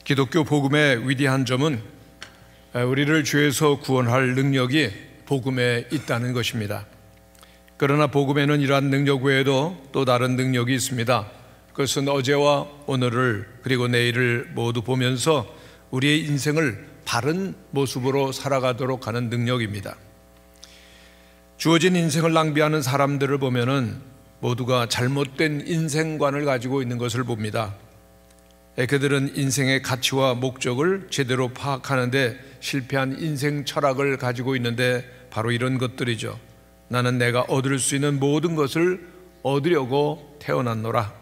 기독교 복음의 위대한 점은 우리를 죄에서 구원할 능력이 복음에 있다는 것입니다. 그러나 복음에는 이러한 능력 외에도 또 다른 능력이 있습니다. 그것은 어제와 오늘을 그리고 내일을 모두 보면서 우리의 인생을 바른 모습으로 살아가도록 하는 능력입니다. 주어진 인생을 낭비하는 사람들을 보면은 모두가 잘못된 인생관을 가지고 있는 것을 봅니다. 그들은 인생의 가치와 목적을 제대로 파악하는데 실패한 인생 철학을 가지고 있는데 바로 이런 것들이죠. 나는 내가 얻을 수 있는 모든 것을 얻으려고 태어났노라.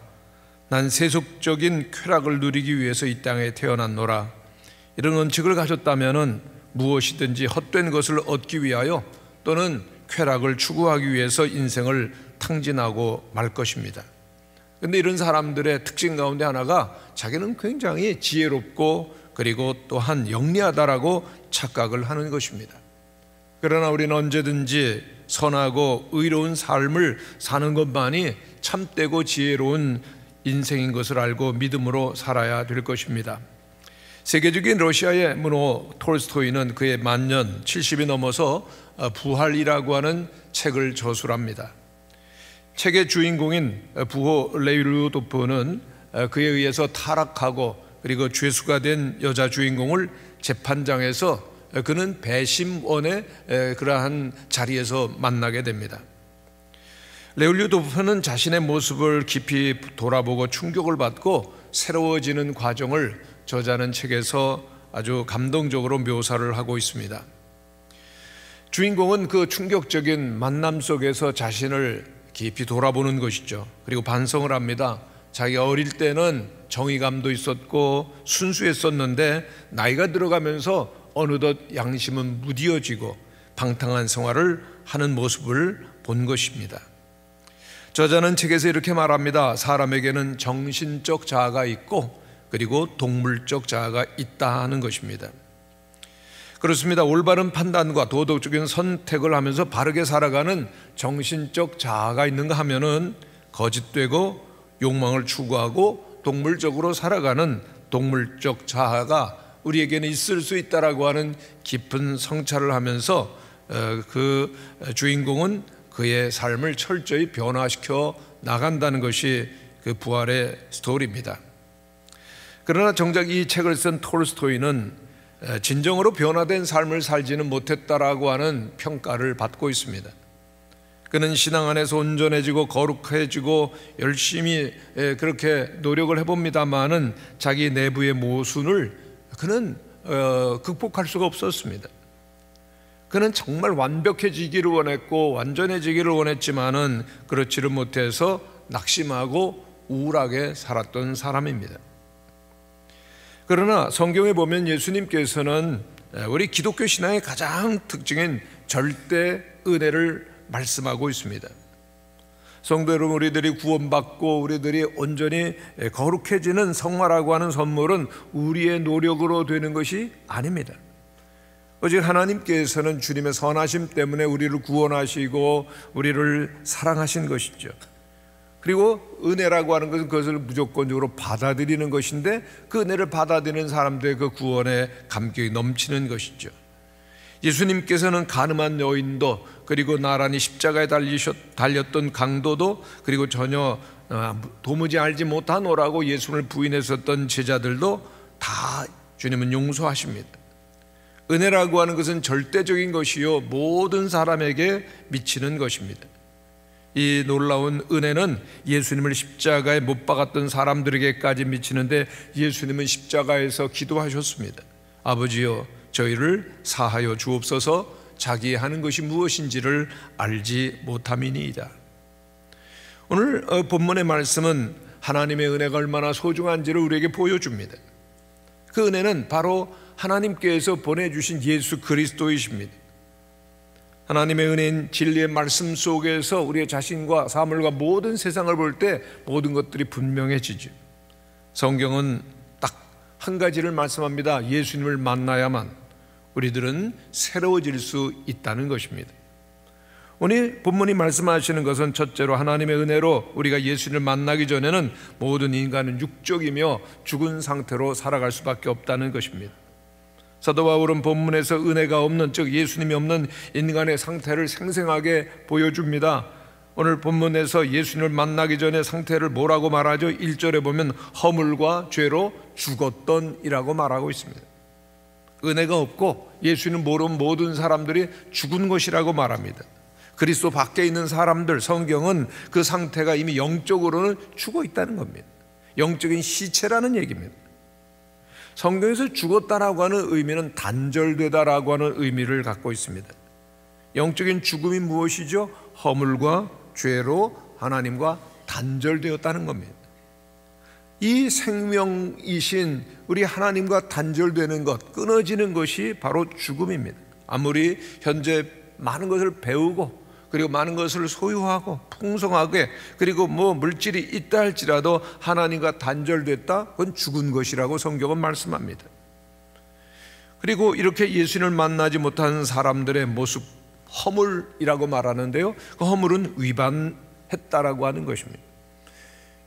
난 세속적인 쾌락을 누리기 위해서 이 땅에 태어났노라. 이런 원칙을 가졌다면 무엇이든지 헛된 것을 얻기 위하여 또는 쾌락을 추구하기 위해서 인생을 탕진하고 말 것입니다. 그런데 이런 사람들의 특징 가운데 하나가 자기는 굉장히 지혜롭고 그리고 또한 영리하다라고 착각을 하는 것입니다. 그러나 우리는 언제든지 선하고 의로운 삶을 사는 것만이 참되고 지혜로운 인생인 것을 알고 믿음으로 살아야 될 것입니다. 세계적인 러시아의 문호 톨스토이는 그의 만년 70이 넘어서 부활이라고 하는 책을 저술합니다. 책의 주인공인 부호 레일루도프는 그에 의해서 타락하고 그리고 죄수가 된 여자 주인공을 재판장에서 그는 배심원의 그러한 자리에서 만나게 됩니다. 레일루도프는 자신의 모습을 깊이 돌아보고 충격을 받고 새로워지는 과정을 저자는 책에서 아주 감동적으로 묘사를 하고 있습니다. 주인공은 그 충격적인 만남 속에서 자신을 깊이 돌아보는 것이죠. 그리고 반성을 합니다. 자기가 어릴 때는 정의감도 있었고 순수했었는데 나이가 들어가면서 어느덧 양심은 무디어지고 방탕한 생활을 하는 모습을 본 것입니다. 저자는 책에서 이렇게 말합니다. 사람에게는 정신적 자아가 있고 그리고 동물적 자아가 있다 하는 것입니다. 그렇습니다. 올바른 판단과 도덕적인 선택을 하면서 바르게 살아가는 정신적 자아가 있는가 하면은 거짓되고 욕망을 추구하고 동물적으로 살아가는 동물적 자아가 우리에게는 있을 수 있다라고 하는 깊은 성찰을 하면서 그 주인공은 그의 삶을 철저히 변화시켜 나간다는 것이 그 부활의 스토리입니다. 그러나 정작 이 책을 쓴 톨스토이는 진정으로 변화된 삶을 살지는 못했다라고 하는 평가를 받고 있습니다. 그는 신앙 안에서 온전해지고 거룩해지고 열심히 그렇게 노력을 해봅니다만은 자기 내부의 모순을 그는 극복할 수가 없었습니다. 그는 정말 완벽해지기를 원했고 완전해지기를 원했지만은 그렇지를 못해서 낙심하고 우울하게 살았던 사람입니다. 그러나 성경에 보면 예수님께서는 우리 기독교 신앙의 가장 특징인 절대 은혜를 말씀하고 있습니다. 성도 여러분, 우리들이 구원받고 우리들이 온전히 거룩해지는 성화라고 하는 선물은 우리의 노력으로 되는 것이 아닙니다. 오직 하나님께서는 주님의 선하심 때문에 우리를 구원하시고 우리를 사랑하신 것이죠. 그리고 은혜라고 하는 것은 그것을 무조건적으로 받아들이는 것인데 그 은혜를 받아들이는 사람들의 그 구원의 감격이 넘치는 것이죠. 예수님께서는 가늠한 여인도 그리고 나란히 십자가에 달렸던 강도도 그리고 전혀 도무지 알지 못하노라고 예수를 부인했었던 제자들도 다 주님은 용서하십니다. 은혜라고 하는 것은 절대적인 것이요 모든 사람에게 미치는 것입니다. 이 놀라운 은혜는 예수님을 십자가에 못 박았던 사람들에게까지 미치는데 예수님은 십자가에서 기도하셨습니다. 아버지여 저희를 사하여 주옵소서 자기의 하는 것이 무엇인지를 알지 못함이니이다. 오늘 본문의 말씀은 하나님의 은혜가 얼마나 소중한지를 우리에게 보여줍니다. 그 은혜는 바로 하나님께서 보내주신 예수 그리스도이십니다. 하나님의 은혜인 진리의 말씀 속에서 우리의 자신과 사물과 모든 세상을 볼 때 모든 것들이 분명해지죠. 성경은 딱 한 가지를 말씀합니다. 예수님을 만나야만 우리들은 새로워질 수 있다는 것입니다. 오늘 본문이 말씀하시는 것은 첫째로 하나님의 은혜로 우리가 예수님을 만나기 전에는 모든 인간은 육적이며 죽은 상태로 살아갈 수밖에 없다는 것입니다. 사도 바울은 본문에서 은혜가 없는, 즉 예수님이 없는 인간의 상태를 생생하게 보여줍니다. 오늘 본문에서 예수님을 만나기 전에 상태를 뭐라고 말하죠? 1절에 보면 허물과 죄로 죽었던이라고 말하고 있습니다. 은혜가 없고 예수님 모르는 모든 사람들이 죽은 것이라고 말합니다. 그리스도 밖에 있는 사람들, 성경은 그 상태가 이미 영적으로는 죽어 있다는 겁니다. 영적인 시체라는 얘기입니다. 성경에서 죽었다라고 하는 의미는 단절되다라고 하는 의미를 갖고 있습니다. 영적인 죽음이 무엇이죠? 허물과 죄로 하나님과 단절되었다는 겁니다. 이 생명이신 우리 하나님과 단절되는 것, 끊어지는 것이 바로 죽음입니다. 아무리 현재 많은 것을 배우고 그리고 많은 것을 소유하고 풍성하게 그리고 물질이 있다 할지라도 하나님과 단절됐다, 그건 죽은 것이라고 성경은 말씀합니다. 그리고 이렇게 예수님을 만나지 못한 사람들의 모습, 허물이라고 말하는데요, 그 허물은 위반했다라고 하는 것입니다.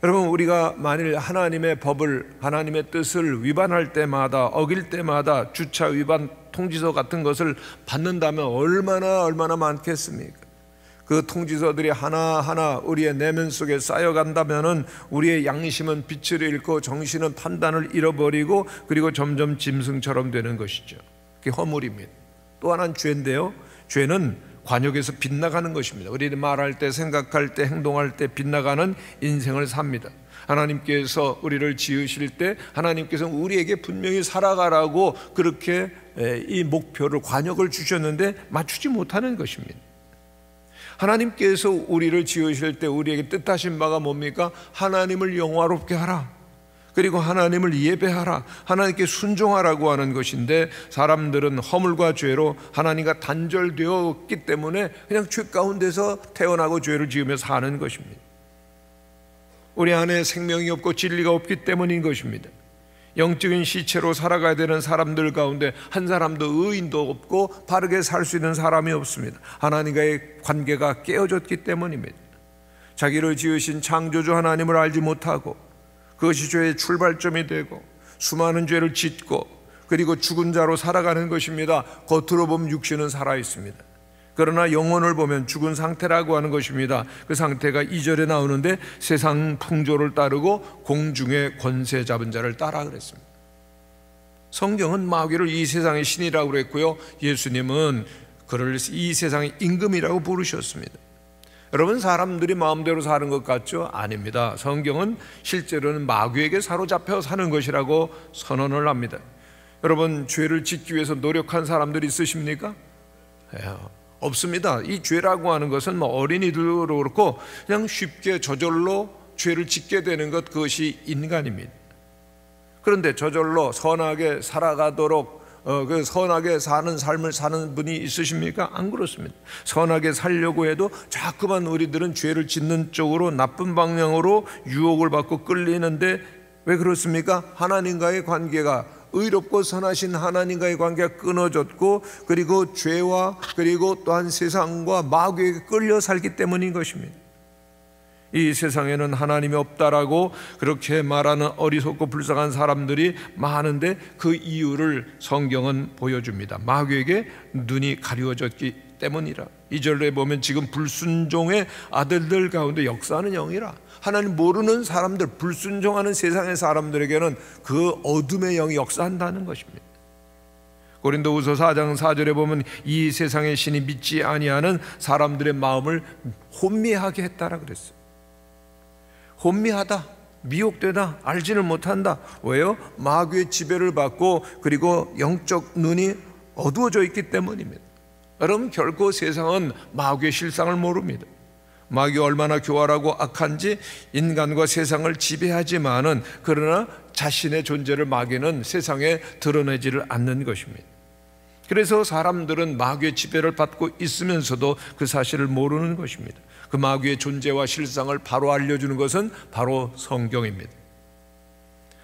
여러분, 우리가 만일 하나님의 법을, 하나님의 뜻을 위반할 때마다, 어길 때마다 주차 위반 통지서 같은 것을 받는다면 얼마나 많겠습니까? 그 통지서들이 하나하나 우리의 내면 속에 쌓여간다면 우리의 양심은 빛을 잃고 정신은 판단을 잃어버리고 그리고 점점 짐승처럼 되는 것이죠. 그게 허물입니다. 또 하나는 죄인데요, 죄는 관역에서 빗나가는 것입니다. 우리는 말할 때, 생각할 때, 행동할 때 빗나가는 인생을 삽니다. 하나님께서 우리를 지으실 때 하나님께서 우리에게 분명히 살아가라고 그렇게 이 목표를, 관역을 주셨는데 맞추지 못하는 것입니다. 하나님께서 우리를 지으실 때 우리에게 뜻하신 바가 뭡니까? 하나님을 영화롭게 하라, 그리고 하나님을 예배하라, 하나님께 순종하라고 하는 것인데, 사람들은 허물과 죄로 하나님과 단절되었기 때문에 그냥 죄 가운데서 태어나고 죄를 지으며 사는 것입니다. 우리 안에 생명이 없고 진리가 없기 때문인 것입니다. 영적인 시체로 살아가야 되는 사람들 가운데 한 사람도 의인도 없고 바르게 살 수 있는 사람이 없습니다. 하나님과의 관계가 깨어졌기 때문입니다. 자기를 지으신 창조주 하나님을 알지 못하고 그것이 죄의 출발점이 되고 수많은 죄를 짓고 그리고 죽은 자로 살아가는 것입니다. 겉으로 보면 육신은 살아 있습니다. 그러나 영혼을 보면 죽은 상태라고 하는 것입니다. 그 상태가 2절에 나오는데 세상 풍조를 따르고 공중의 권세 잡은 자를 따라 그랬습니다. 성경은 마귀를 이 세상의 신이라고 그랬고요, 예수님은 그를 이 세상의 임금이라고 부르셨습니다. 여러분, 사람들이 마음대로 사는 것 같죠? 아닙니다. 성경은 실제로는 마귀에게 사로잡혀 사는 것이라고 선언을 합니다. 여러분, 죄를 짓기 위해서 노력한 사람들이 있으십니까? 없습니다. 이 죄라고 하는 것은 어린이들도 그렇고 그냥 쉽게 저절로 죄를 짓게 되는 것, 그것이 인간입니다. 그런데 저절로 선하게 살아가도록 그 선하게 사는 삶을 사는 분이 있으십니까? 안 그렇습니다. 선하게 살려고 해도 자꾸만 우리들은 죄를 짓는 쪽으로, 나쁜 방향으로 유혹을 받고 끌리는데 왜 그렇습니까? 하나님과의 관계가, 의롭고 선하신 하나님과의 관계가 끊어졌고 그리고 죄와 그리고 또한 세상과 마귀에게 끌려 살기 때문인 것입니다. 이 세상에는 하나님이 없다라고 그렇게 말하는 어리석고 불쌍한 사람들이 많은데 그 이유를 성경은 보여줍니다. 마귀에게 눈이 가리워졌기 때문이라. 2절에 보면 지금 불순종의 아들들 가운데 역사하는 영이라. 하나님 모르는 사람들, 불순종하는 세상의 사람들에게는 그 어둠의 영이 역사한다는 것입니다. 고린도후서 4장 4절에 보면 이 세상의 신이 믿지 아니하는 사람들의 마음을 혼미하게 했다라 그랬어요. 혼미하다, 미혹되다, 알지를 못한다. 왜요? 마귀의 지배를 받고 그리고 영적 눈이 어두워져 있기 때문입니다. 여러분, 결코 세상은 마귀의 실상을 모릅니다. 마귀가 얼마나 교활하고 악한지 인간과 세상을 지배하지만은, 그러나 자신의 존재를 마귀는 세상에 드러내지를 않는 것입니다. 그래서 사람들은 마귀의 지배를 받고 있으면서도 그 사실을 모르는 것입니다. 그 마귀의 존재와 실상을 바로 알려주는 것은 바로 성경입니다.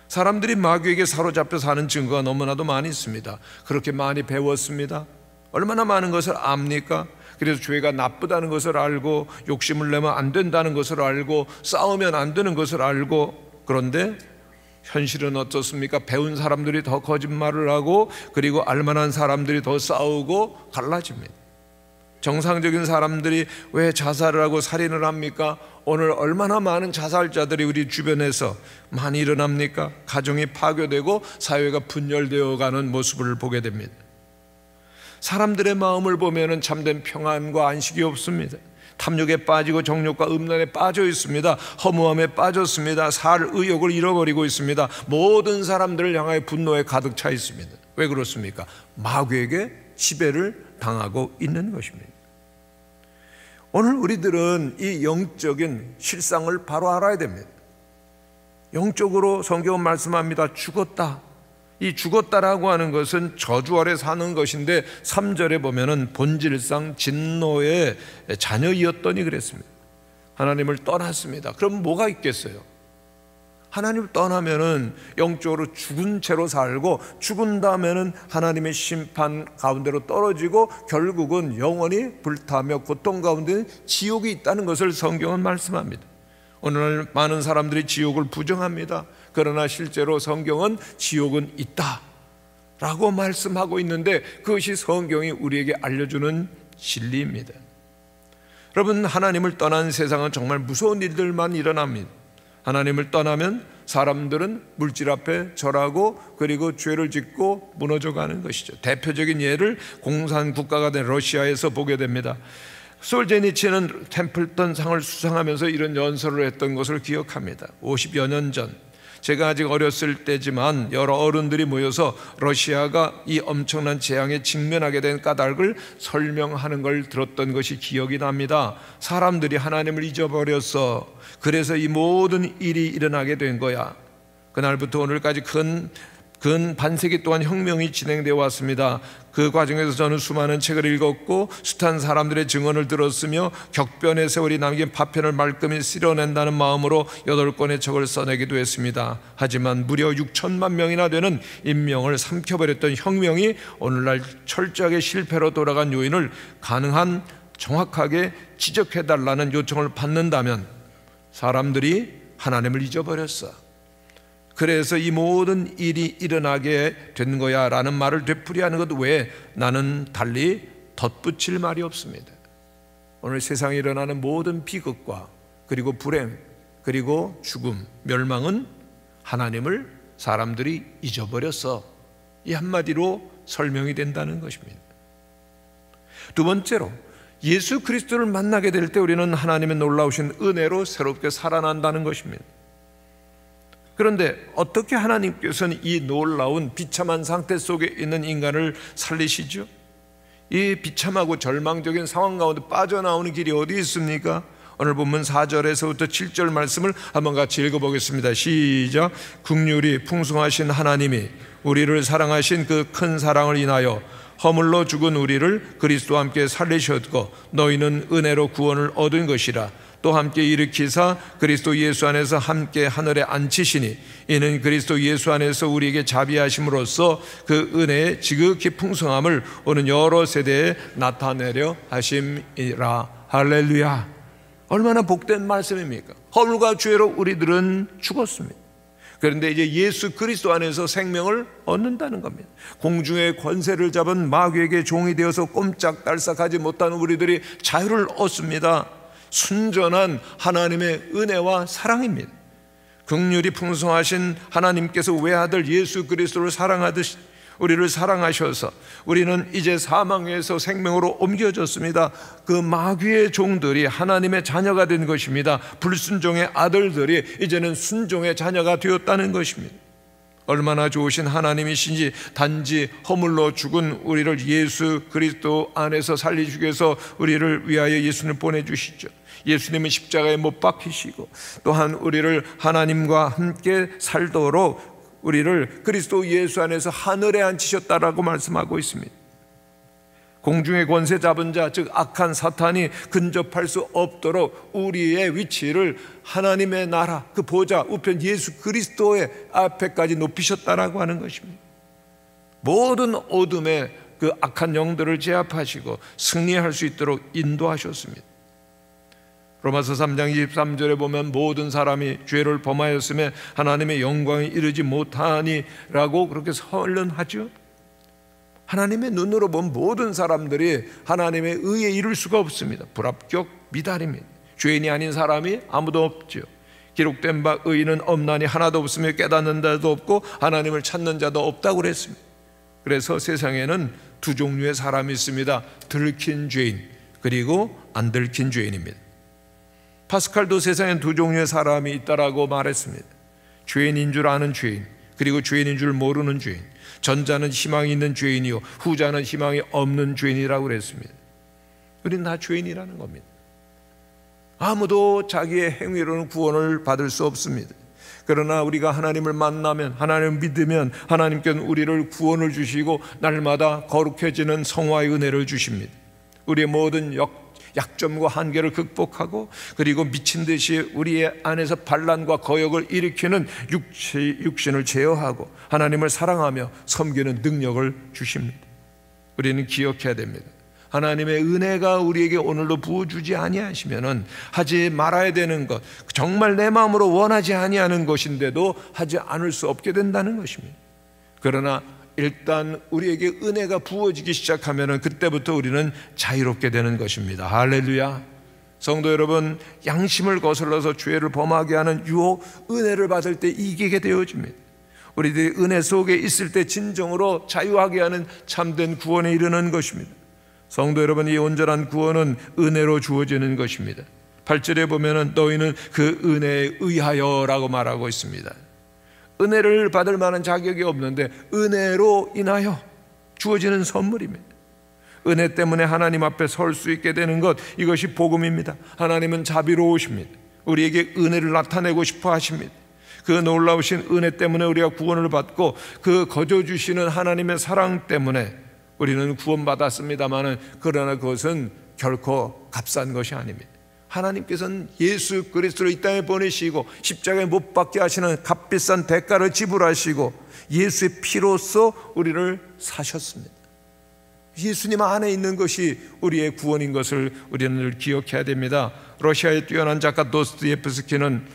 사람들이 마귀에게 사로잡혀 사는 증거가 너무나도 많이 있습니다. 그렇게 많이 배웠습니다. 얼마나 많은 것을 압니까? 그래서 죄가 나쁘다는 것을 알고 욕심을 내면 안 된다는 것을 알고 싸우면 안 되는 것을 알고, 그런데 현실은 어떻습니까? 배운 사람들이 더 거짓말을 하고, 그리고 알만한 사람들이 더 싸우고 갈라집니다. 정상적인 사람들이 왜 자살을 하고 살인을 합니까? 오늘 얼마나 많은 자살자들이 우리 주변에서 많이 일어납니까? 가정이 파괴되고 사회가 분열되어 가는 모습을 보게 됩니다. 사람들의 마음을 보면 참된 평안과 안식이 없습니다. 탐욕에 빠지고 정욕과 음란에 빠져 있습니다. 허무함에 빠졌습니다. 살 의욕을 잃어버리고 있습니다. 모든 사람들을 향하여 분노에 가득 차 있습니다. 왜 그렇습니까? 마귀에게 지배를 당하고 있는 것입니다. 오늘 우리들은 이 영적인 실상을 바로 알아야 됩니다. 영적으로 성경은 말씀합니다. 죽었다. 이 죽었다라고 하는 것은 저주 아래 사는 것인데 3절에 보면은 본질상 진노의 자녀이었더니 그랬습니다. 하나님을 떠났습니다. 그럼 뭐가 있겠어요? 하나님을 떠나면은 영적으로 죽은 채로 살고, 죽은 다음에는 하나님의 심판 가운데로 떨어지고 결국은 영원히 불타며 고통 가운데 지옥이 있다는 것을 성경은 말씀합니다. 오늘날 많은 사람들이 지옥을 부정합니다. 그러나 실제로 성경은 지옥은 있다라고 말씀하고 있는데, 그것이 성경이 우리에게 알려주는 진리입니다. 여러분, 하나님을 떠난 세상은 정말 무서운 일들만 일어납니다. 하나님을 떠나면 사람들은 물질 앞에 절하고 그리고 죄를 짓고 무너져가는 것이죠. 대표적인 예를 공산 국가가 된 러시아에서 보게 됩니다. 솔제니치는 템플턴 상을 수상하면서 이런 연설을 했던 것을 기억합니다. 50여 년 전, 제가 아직 어렸을 때지만 여러 어른들이 모여서 러시아가 이 엄청난 재앙에 직면하게 된 까닭을 설명하는 걸 들었던 것이 기억이 납니다. 사람들이 하나님을 잊어버렸어. 그래서 이 모든 일이 일어나게 된 거야. 그날부터 오늘까지 근 반세기 동안 혁명이 진행되어 왔습니다. 그 과정에서 저는 수많은 책을 읽었고 숱한 사람들의 증언을 들었으며 격변의 세월이 남긴 파편을 말끔히 쓸어낸다는 마음으로 8권의 책을 써내기도 했습니다. 하지만 무려 6천만 명이나 되는 인명을 삼켜버렸던 혁명이 오늘날 철저하게 실패로 돌아간 요인을 가능한 정확하게 지적해달라는 요청을 받는다면 사람들이 하나님을 잊어버렸어. 그래서 이 모든 일이 일어나게 된 거야 라는 말을 되풀이하는 것 외에 나는 달리 덧붙일 말이 없습니다. 오늘 세상에 일어나는 모든 비극과 그리고 불행 그리고 죽음, 멸망은 하나님을 사람들이 잊어버렸어. 이 한마디로 설명이 된다는 것입니다. 두 번째로, 예수 그리스도를 만나게 될 때 우리는 하나님의 놀라우신 은혜로 새롭게 살아난다는 것입니다. 그런데 어떻게 하나님께서는 이 놀라운 비참한 상태 속에 있는 인간을 살리시죠? 이 비참하고 절망적인 상황 가운데 빠져나오는 길이 어디 있습니까? 오늘 본문 4절에서부터 7절 말씀을 한번 같이 읽어보겠습니다. 시작. 긍휼이 풍성하신 하나님이 우리를 사랑하신 그 큰 사랑을 인하여 허물로 죽은 우리를 그리스도와 함께 살리셨고 너희는 은혜로 구원을 얻은 것이라. 또 함께 일으키사 그리스도 예수 안에서 함께 하늘에 앉히시니 이는 그리스도 예수 안에서 우리에게 자비하심으로써 그 은혜의 지극히 풍성함을 오는 여러 세대에 나타내려 하심이라. 할렐루야. 얼마나 복된 말씀입니까? 허물과 죄로 우리들은 죽었습니다. 그런데 이제 예수 그리스도 안에서 생명을 얻는다는 겁니다. 공중의 권세를 잡은 마귀에게 종이 되어서 꼼짝달싹하지 못한 우리들이 자유를 얻습니다. 순전한 하나님의 은혜와 사랑입니다. 긍휼이 풍성하신 하나님께서 외아들 예수 그리스도를 사랑하듯이 우리를 사랑하셔서 우리는 이제 사망에서 생명으로 옮겨졌습니다. 그 마귀의 종들이 하나님의 자녀가 된 것입니다. 불순종의 아들들이 이제는 순종의 자녀가 되었다는 것입니다. 얼마나 좋으신 하나님이신지, 단지 허물로 죽은 우리를 예수 그리스도 안에서 살리시기 위해서 우리를 위하여 예수님을 보내주시죠. 예수님은 십자가에 못 박히시고 또한 우리를 하나님과 함께 살도록 우리를 그리스도 예수 안에서 하늘에 앉히셨다라고 말씀하고 있습니다. 공중의 권세 잡은 자, 즉 악한 사탄이 근접할 수 없도록 우리의 위치를 하나님의 나라 그 보좌 우편 예수 그리스도의 앞에까지 높이셨다라고 하는 것입니다. 모든 어둠의 그 악한 영들을 제압하시고 승리할 수 있도록 인도하셨습니다. 로마서 3장 23절에 보면 모든 사람이 죄를 범하였음에 하나님의 영광에 이르지 못하니라고 그렇게 선언하죠. 하나님의 눈으로 본 모든 사람들이 하나님의 의에 이를 수가 없습니다. 불합격 미달입니다. 죄인이 아닌 사람이 아무도 없죠. 기록된 바 의인은 없나니 하나도 없으며 깨닫는 자도 없고 하나님을 찾는 자도 없다고 그랬습니다. 그래서 세상에는 두 종류의 사람이 있습니다. 들킨 죄인 그리고 안 들킨 죄인입니다. 파스칼도 세상엔 두 종류의 사람이 있다라고 말했습니다. 죄인인 줄 아는 죄인 그리고 죄인인 줄 모르는 죄인. 전자는 희망이 있는 죄인이요 후자는 희망이 없는 죄인이라고 그랬습니다. 우리는 다 죄인이라는 겁니다. 아무도 자기의 행위로는 구원을 받을 수 없습니다. 그러나 우리가 하나님을 만나면, 하나님을 믿으면 하나님께는 우리를 구원을 주시고 날마다 거룩해지는 성화의 은혜를 주십니다. 우리의 모든 약점과 한계를 극복하고 그리고 미친 듯이 우리의 안에서 반란과 거역을 일으키는 육신을 제어하고 하나님을 사랑하며 섬기는 능력을 주십니다. 우리는 기억해야 됩니다. 하나님의 은혜가 우리에게 오늘도 부어주지 아니하시면은 하지 말아야 되는 것, 정말 내 마음으로 원하지 아니하는 것인데도 하지 않을 수 없게 된다는 것입니다. 그러나 일단 우리에게 은혜가 부어지기 시작하면은 그때부터 우리는 자유롭게 되는 것입니다. 할렐루야. 성도 여러분, 양심을 거슬러서 죄를 범하게 하는 유혹, 은혜를 받을 때 이기게 되어집니다. 우리들이 은혜 속에 있을 때 진정으로 자유하게 하는 참된 구원에 이르는 것입니다. 성도 여러분, 이 온전한 구원은 은혜로 주어지는 것입니다. 8절에 보면은 너희는 그 은혜에 의하여라고 말하고 있습니다. 은혜를 받을 만한 자격이 없는데 은혜로 인하여 주어지는 선물입니다. 은혜 때문에 하나님 앞에 설 수 있게 되는 것, 이것이 복음입니다. 하나님은 자비로우십니다. 우리에게 은혜를 나타내고 싶어 하십니다. 그 놀라우신 은혜 때문에 우리가 구원을 받고 그 거저 주시는 하나님의 사랑 때문에 우리는 구원받았습니다마는 그러나 그것은 결코 값싼 것이 아닙니다. 하나님께서는 예수 그리스도를 이 땅에 보내시고 십자가에 못 박게 하시는 값비싼 대가를 지불하시고 예수의 피로써 우리를 사셨습니다. 예수님 안에 있는 것이 우리의 구원인 것을 우리는 늘 기억해야 됩니다. 러시아의 뛰어난 작가 도스토옙스키는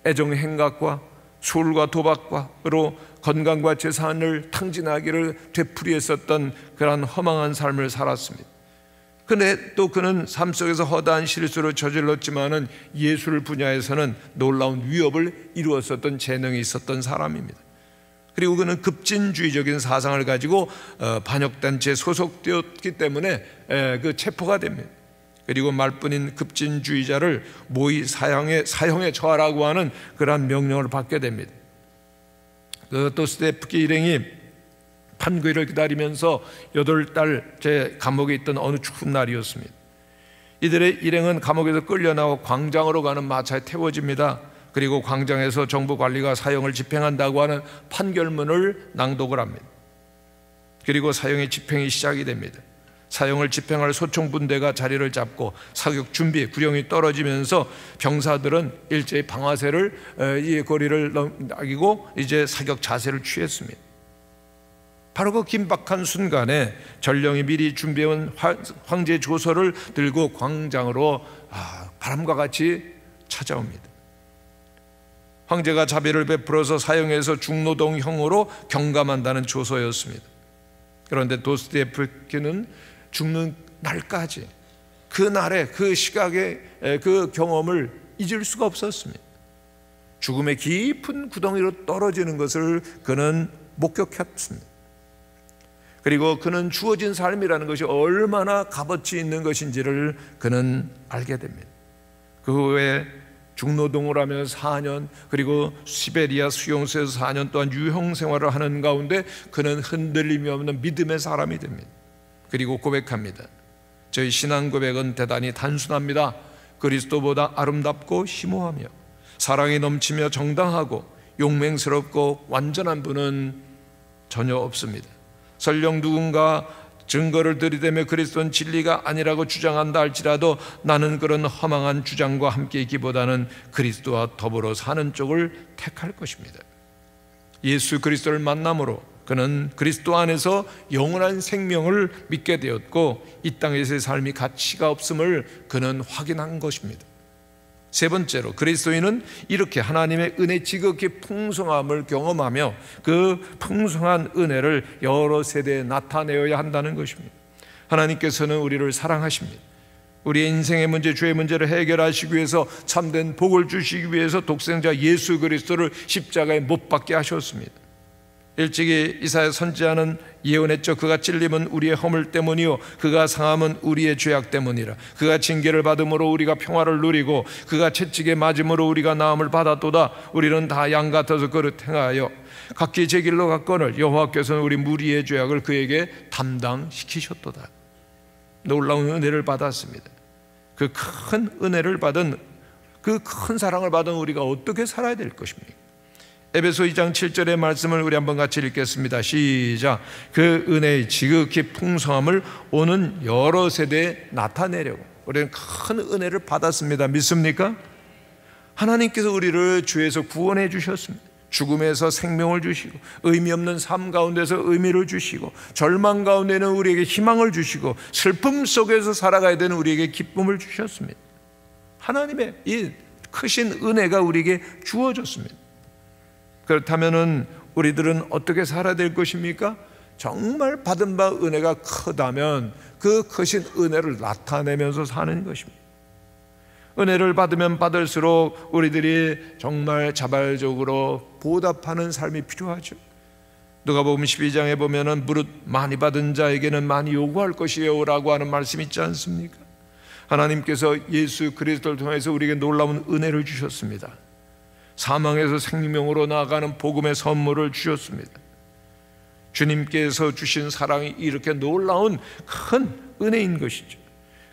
애정 행각과 술과 도박과로 건강과 재산을 탕진하기를 되풀이했었던 그러한 허망한 삶을 살았습니다. 근데 또 그는 삶 속에서 허다한 실수를 저질렀지만은 예술 분야에서는 놀라운 위협을 이루었었던 재능이 있었던 사람입니다. 그리고 그는 급진주의적인 사상을 가지고 반역단체에 소속되었기 때문에 그 체포가 됩니다. 그리고 말뿐인 급진주의자를 모의 사형에 처하라고 하는 그러한 명령을 받게 됩니다. 그 도스토옙스키 일행이 판결을 기다리면서 8달째 감옥에 있던 어느 추운 날이었습니다. 이들의 일행은 감옥에서 끌려나와 광장으로 가는 마차에 태워집니다. 그리고 광장에서 정부 관리가 사형을 집행한다고 하는 판결문을 낭독을 합니다. 그리고 사형의 집행이 시작이 됩니다. 사형을 집행할 소총분대가 자리를 잡고 사격 준비, 구령이 떨어지면서 병사들은 일제히 방아쇠를 이 고리를 남기고 이제 사격 자세를 취했습니다. 바로 그 긴박한 순간에 전령이 미리 준비해온 황제 조서를 들고 광장으로 바람과 같이 찾아옵니다. 황제가 자비를 베풀어서 사형에서 중노동형으로 경감한다는 조서였습니다. 그런데 도스토옙스키는 죽는 날까지 그 날에 그 시각에 그 경험을 잊을 수가 없었습니다. 죽음의 깊은 구덩이로 떨어지는 것을 그는 목격했습니다. 그리고 그는 주어진 삶이라는 것이 얼마나 값어치 있는 것인지를 그는 알게 됩니다. 그 후에 중노동을 하면서 4년, 그리고 시베리아 수용소에서 4년 동안 유형 생활을 하는 가운데 그는 흔들림이 없는 믿음의 사람이 됩니다. 그리고 고백합니다. 저희 신앙 고백은 대단히 단순합니다. 그리스도보다 아름답고 심오하며 사랑이 넘치며 정당하고 용맹스럽고 완전한 분은 전혀 없습니다. 설령 누군가 증거를 들이대며 그리스도는 진리가 아니라고 주장한다 할지라도 나는 그런 허망한 주장과 함께 있기보다는 그리스도와 더불어 사는 쪽을 택할 것입니다. 예수 그리스도를 만남으로 그는 그리스도 안에서 영원한 생명을 믿게 되었고 이 땅에서의 삶이 가치가 없음을 그는 확인한 것입니다. 세 번째로 그리스도인은 이렇게 하나님의 은혜 지극히 풍성함을 경험하며 그 풍성한 은혜를 여러 세대에 나타내어야 한다는 것입니다. 하나님께서는 우리를 사랑하십니다. 우리의 인생의 문제, 죄의 문제를 해결하시기 위해서 참된 복을 주시기 위해서 독생자 예수 그리스도를 십자가에 못 박게 하셨습니다. 일찍이 이사야 선지자는 예언했죠. 그가 찔림은 우리의 허물 때문이요 그가 상함은 우리의 죄악 때문이라. 그가 징계를 받음으로 우리가 평화를 누리고 그가 채찍에 맞음으로 우리가 나음을 받았도다. 우리는 다 양 같아서 그릇 행하여 각기 제 길로 갔거늘 여호와께서는 우리 무리의 죄악을 그에게 담당시키셨도다. 놀라운 은혜를 받았습니다. 그 큰 은혜를 받은, 그 큰 사랑을 받은 우리가 어떻게 살아야 될 것입니까? 에베소 2장 7절의 말씀을 우리 한번 같이 읽겠습니다. 시작. 그 은혜의 지극히 풍성함을 오는 여러 세대에 나타내려고 우리는 큰 은혜를 받았습니다. 믿습니까? 하나님께서 우리를 죄에서 구원해 주셨습니다. 죽음에서 생명을 주시고 의미 없는 삶 가운데서 의미를 주시고 절망 가운데는 우리에게 희망을 주시고 슬픔 속에서 살아가야 되는 우리에게 기쁨을 주셨습니다. 하나님의 이 크신 은혜가 우리에게 주어졌습니다. 그렇다면 우리들은 어떻게 살아야 될 것입니까? 정말 받은 바 은혜가 크다면 그 크신 은혜를 나타내면서 사는 것입니다. 은혜를 받으면 받을수록 우리들이 정말 자발적으로 보답하는 삶이 필요하죠. 누가복음 12장에 보면은 무릇 많이 받은 자에게는 많이 요구할 것이에요 라고 하는 말씀이 있지 않습니까? 하나님께서 예수 그리스도를 통해서 우리에게 놀라운 은혜를 주셨습니다. 사망에서 생명으로 나아가는 복음의 선물을 주셨습니다. 주님께서 주신 사랑이 이렇게 놀라운 큰 은혜인 것이죠.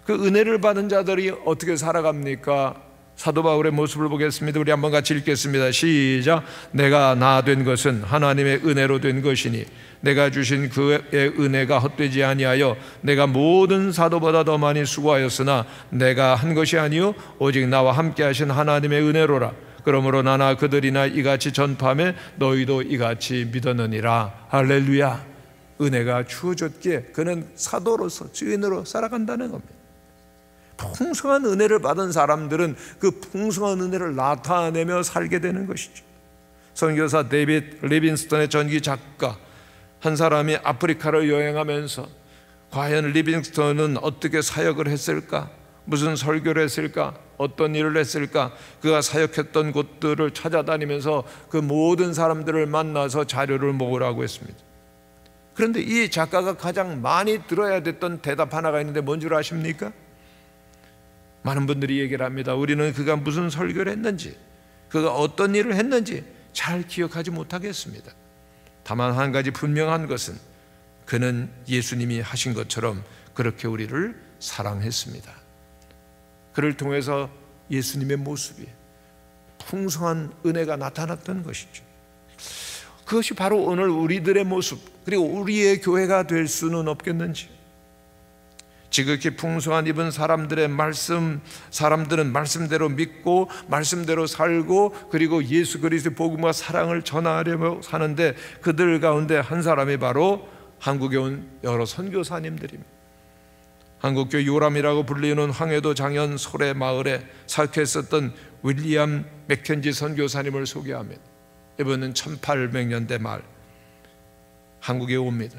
그 은혜를 받은 자들이 어떻게 살아갑니까? 사도 바울의 모습을 보겠습니다. 우리 한번 같이 읽겠습니다. 시작. 내가 나 된 것은 하나님의 은혜로 된 것이니 내가 주신 그의 은혜가 헛되지 아니하여 내가 모든 사도보다 더 많이 수고하였으나 내가 한 것이 아니요 오직 나와 함께 하신 하나님의 은혜로라. 그러므로 나나 그들이나 이같이 전파하며 너희도 이같이 믿었느니라. 할렐루야. 은혜가 주어졌기에 그는 사도로서 주인으로 살아간다는 겁니다. 풍성한 은혜를 받은 사람들은 그 풍성한 은혜를 나타내며 살게 되는 것이죠. 선교사 데이빗 리빙스턴의 전기 작가 한 사람이 아프리카를 여행하면서 과연 리빙스턴은 어떻게 사역을 했을까? 무슨 설교를 했을까? 어떤 일을 했을까? 그가 사역했던 곳들을 찾아다니면서 그 모든 사람들을 만나서 자료를 모으라고 했습니다. 그런데 이 작가가 가장 많이 들어야 됐던 대답 하나가 있는데 뭔 줄 아십니까? 많은 분들이 얘기를 합니다. 우리는 그가 무슨 설교를 했는지, 그가 어떤 일을 했는지 잘 기억하지 못하겠습니다. 다만 한 가지 분명한 것은 그는 예수님이 하신 것처럼 그렇게 우리를 사랑했습니다. 그를 통해서 예수님의 모습이 풍성한 은혜가 나타났던 것이죠. 그것이 바로 오늘 우리들의 모습 그리고 우리의 교회가 될 수는 없겠는지. 지극히 풍성한 입은 사람들의 말씀, 사람들은 말씀대로 믿고 말씀대로 살고 그리고 예수 그리스도의 복음과 사랑을 전하려고 사는데 그들 가운데 한 사람이 바로 한국에 온 여러 선교사님들입니다. 한국교 요람이라고 불리는 황해도 장현 소래 마을에 사역했었던 윌리엄 맥켄지 선교사님을 소개합니다. 이분은 1800년대 말 한국에 옵니다.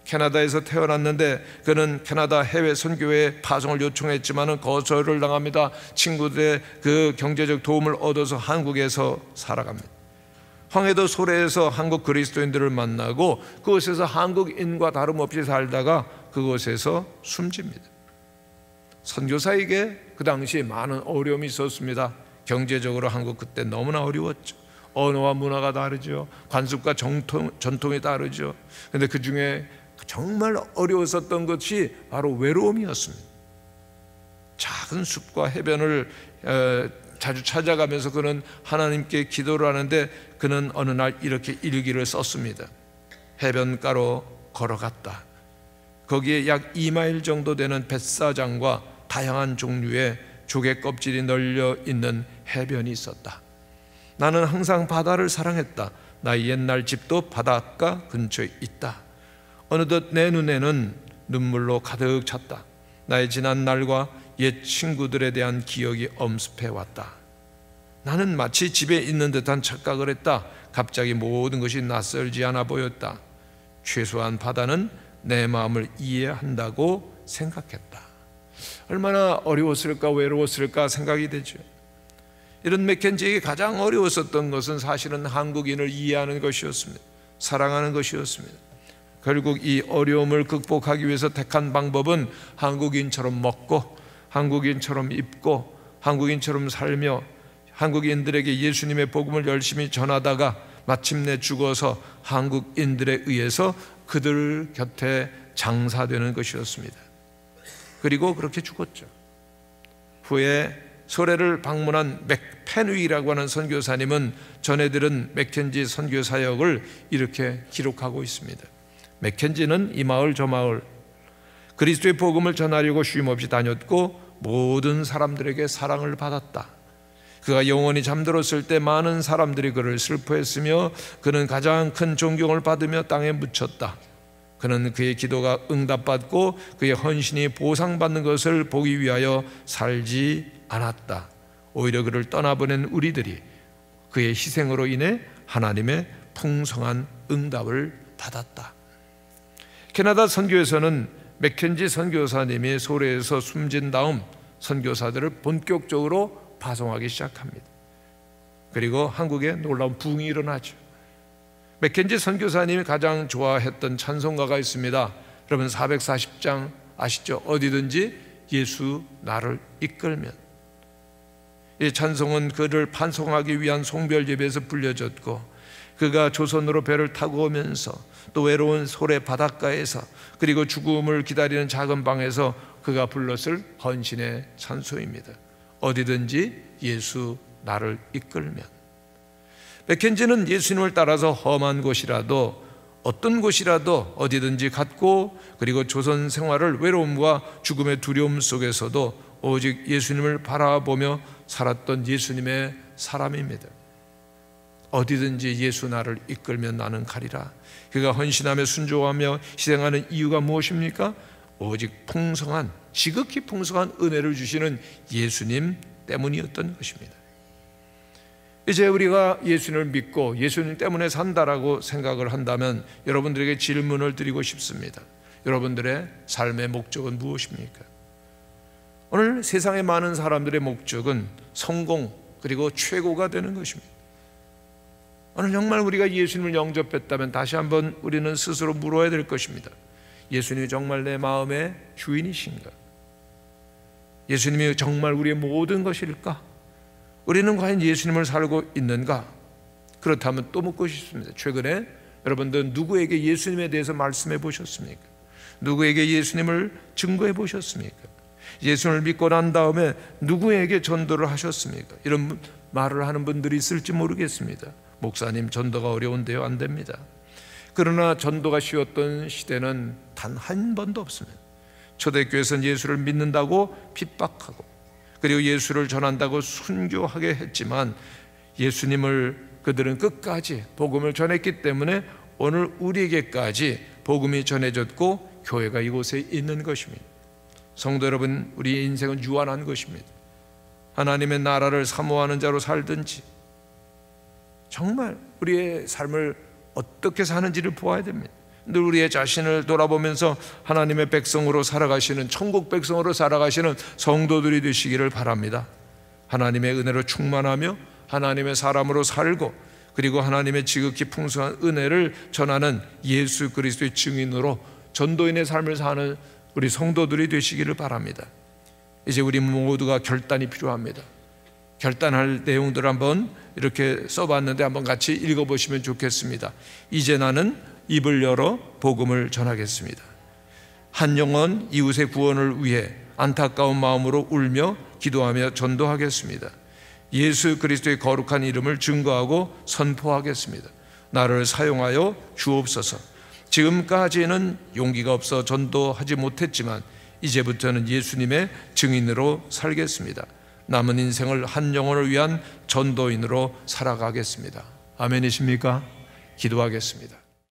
캐나다에서 태어났는데 그는 캐나다 해외 선교회에 파송을 요청했지만 거절을 당합니다. 친구들의 그 경제적 도움을 얻어서 한국에서 살아갑니다. 황해도 소래에서 한국 그리스도인들을 만나고 그곳에서 한국인과 다름없이 살다가 그곳에서 숨집니다. 선교사에게 그 당시에 많은 어려움이 있었습니다. 경제적으로 한국 그때 너무나 어려웠죠. 언어와 문화가 다르죠. 관습과 전통이 다르죠. 그런데 그 중에 정말 어려웠었던 것이 바로 외로움이었습니다. 작은 숲과 해변을 자주 찾아가면서 그는 하나님께 기도를 하는데 그는 어느 날 이렇게 일기를 썼습니다. 해변가로 걸어갔다. 거기에 약 2마일 정도 되는 뱃사장과 다양한 종류의 조개 껍질이 널려 있는 해변이 있었다. 나는 항상 바다를 사랑했다. 나의 옛날 집도 바닷가 근처에 있다. 어느덧 내 눈에는 눈물로 가득 찼다. 나의 지난 날과 옛 친구들에 대한 기억이 엄습해 왔다. 나는 마치 집에 있는 듯한 착각을 했다. 갑자기 모든 것이 낯설지 않아 보였다. 최소한 바다는 내 마음을 이해한다고 생각했다. 얼마나 어려웠을까, 외로웠을까 생각이 되죠. 이런 맥켄지에게 가장 어려웠었던 것은 사실은 한국인을 이해하는 것이었습니다. 사랑하는 것이었습니다. 결국 이 어려움을 극복하기 위해서 택한 방법은 한국인처럼 먹고, 한국인처럼 입고, 한국인처럼 살며 한국인들에게 예수님의 복음을 열심히 전하다가 마침내 죽어서 한국인들에 의해서 그들 곁에 장사되는 것이었습니다. 그리고 그렇게 죽었죠. 후에 소래를 방문한 맥펜위라고 하는 선교사님은 전해 들은 맥켄지 선교 사역을 이렇게 기록하고 있습니다. 맥켄지는 이 마을 저 마을 그리스도의 복음을 전하려고 쉼없이 다녔고 모든 사람들에게 사랑을 받았다. 그가 영원히 잠들었을 때 많은 사람들이 그를 슬퍼했으며 그는 가장 큰 존경을 받으며 땅에 묻혔다. 그는 그의 기도가 응답받고 그의 헌신이 보상받는 것을 보기 위하여 살지 않았다. 오히려 그를 떠나보낸 우리들이 그의 희생으로 인해 하나님의 풍성한 응답을 받았다. 캐나다 선교에서는 맥켄지 선교사님이 소래에서 숨진 다음 선교사들을 본격적으로 파송하기 시작합니다. 그리고 한국에 놀라운 부흥이 일어나죠. 맥켄지 선교사님이 가장 좋아했던 찬송가가 있습니다. 여러분 440장 아시죠? 어디든지 예수 나를 이끌면. 이 찬송은 그를 판송하기 위한 송별 예배에서 불려졌고 그가 조선으로 배를 타고 오면서 또 외로운 소래 바닷가에서 그리고 죽음을 기다리는 작은 방에서 그가 불렀을 헌신의 찬송입니다. 어디든지 예수 나를 이끌면. 맥켄지는 예수님을 따라서 험한 곳이라도 어떤 곳이라도 어디든지 갔고 그리고 조선 생활을 외로움과 죽음의 두려움 속에서도 오직 예수님을 바라보며 살았던 예수님의 사람입니다. 어디든지 예수 나를 이끌면 나는 가리라. 그가 헌신하며 순종하며 희생하는 이유가 무엇입니까? 오직 풍성한, 지극히 풍성한 은혜를 주시는 예수님 때문이었던 것입니다. 이제 우리가 예수님을 믿고 예수님 때문에 산다라고 생각을 한다면 여러분들에게 질문을 드리고 싶습니다. 여러분들의 삶의 목적은 무엇입니까? 오늘 세상의 많은 사람들의 목적은 성공 그리고 최고가 되는 것입니다. 오늘 정말 우리가 예수님을 영접했다면 다시 한번 우리는 스스로 물어야 될 것입니다. 예수님이 정말 내 마음의 주인이신가? 예수님이 정말 우리의 모든 것일까? 우리는 과연 예수님을 살고 있는가? 그렇다면 또 묻고 싶습니다. 최근에 여러분들 누구에게 예수님에 대해서 말씀해 보셨습니까? 누구에게 예수님을 증거해 보셨습니까? 예수님을 믿고 난 다음에 누구에게 전도를 하셨습니까? 이런 말을 하는 분들이 있을지 모르겠습니다. 목사님, 전도가 어려운데요? 안 됩니다. 그러나 전도가 쉬웠던 시대는 단 한 번도 없습니다. 초대교회에서는 예수를 믿는다고 핍박하고 그리고 예수를 전한다고 순교하게 했지만 예수님을 그들은 끝까지 복음을 전했기 때문에 오늘 우리에게까지 복음이 전해졌고 교회가 이곳에 있는 것입니다. 성도 여러분, 우리의 인생은 유한한 것입니다. 하나님의 나라를 사모하는 자로 살든지 정말 우리의 삶을 어떻게 사는지를 보아야 됩니다. 늘 우리의 자신을 돌아보면서 하나님의 백성으로 살아가시는, 천국 백성으로 살아가시는 성도들이 되시기를 바랍니다. 하나님의 은혜로 충만하며 하나님의 사람으로 살고 그리고 하나님의 지극히 풍성한 은혜를 전하는 예수 그리스도의 증인으로 전도인의 삶을 사는 우리 성도들이 되시기를 바랍니다. 이제 우리 모두가 결단이 필요합니다. 결단할 내용들을 한번 이렇게 써봤는데 한번 같이 읽어보시면 좋겠습니다. 이제 나는 입을 열어 복음을 전하겠습니다. 한 영혼 이웃의 구원을 위해 안타까운 마음으로 울며 기도하며 전도하겠습니다. 예수 그리스도의 거룩한 이름을 증거하고 선포하겠습니다. 나를 사용하여 주옵소서. 지금까지는 용기가 없어 전도하지 못했지만 이제부터는 예수님의 증인으로 살겠습니다. 남은 인생을 한 영혼을 위한 전도인으로 살아가겠습니다. 아멘이십니까? 기도하겠습니다.